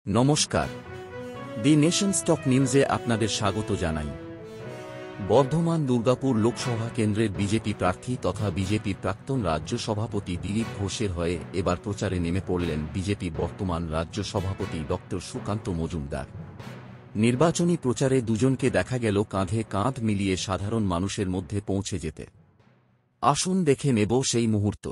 নমস্কার, দি nation stock নিউজে আপনাদের স্বাগত জানাই। বর্ধমান দুর্গাপুর লোকসভা কেন্দ্রের বিজেপি প্রার্থী তথা বিজেপির প্রাক্তন রাজ্য সভাপতি দিলীপ ঘোষের হয়ে এবার প্রচারে নেমে পড়লেন বিজেপি বর্তমান রাজ্য সভাপতি ড সুকান্ত মজুমদার। নির্বাচনী প্রচারে দুজনকে দেখা গেল কাঁধে কাঁধ মিলিয়ে সাধারণ মানুষের মধ্যে পৌঁছে যেতে। আসুন দেখে নেব সেই মুহূর্ত।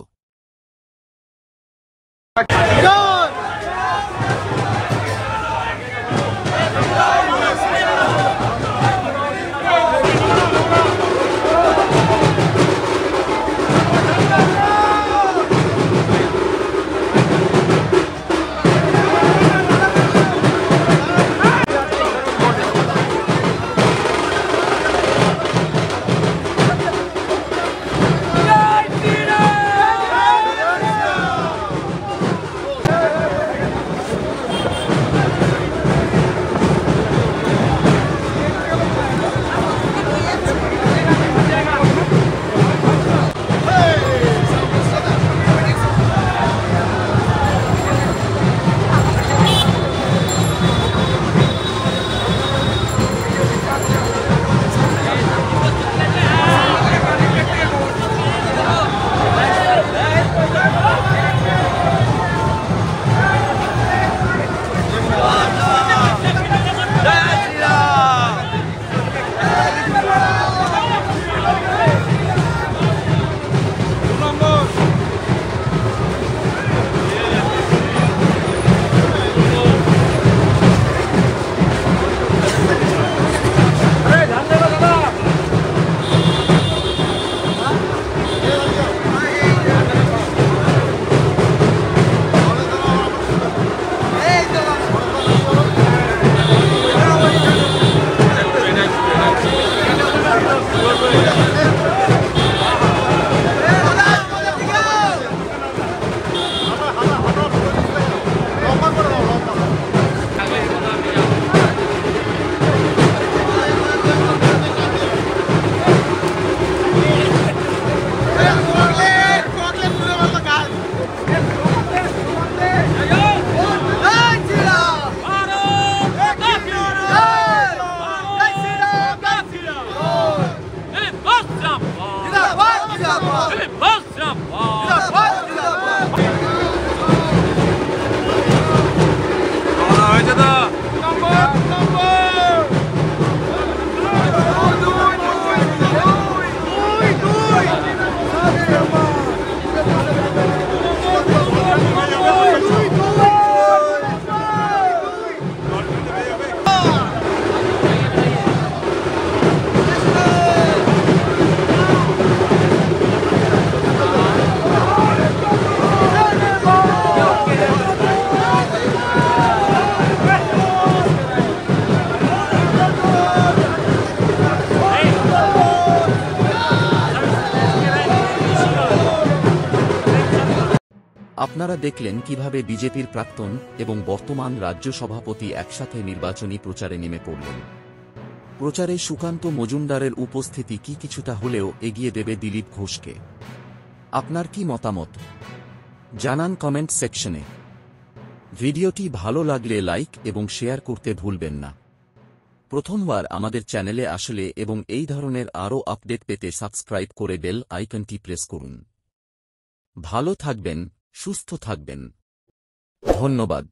আপনারা দেখলেন কিভাবে বিজেপির প্রাক্তন এবং বর্তমান রাজ্য সভাপতি একসাথে নির্বাচনী প্রচারে নেমে পড়লেন। প্রচারে সুকান্ত মজুমদারের উপস্থিতি কি কিছুটা হলেও এগিয়ে দেবে দিলীপ ঘোষকে। আপনার কি মতামত জানান কমেন্ট সেকশনে। ভিডিওটি ভালো লাগলে লাইক এবং শেয়ার করতে ভুলবেন না। প্রথমবার আমাদের চ্যানেলে আসলে এবং এই ধরনের আরও আপডেট পেতে সাবস্ক্রাইব করে বেল আইকনটি প্রেস করুন। ভালো থাকবেন, সুস্থ থাকবেন। ধন্যবাদ।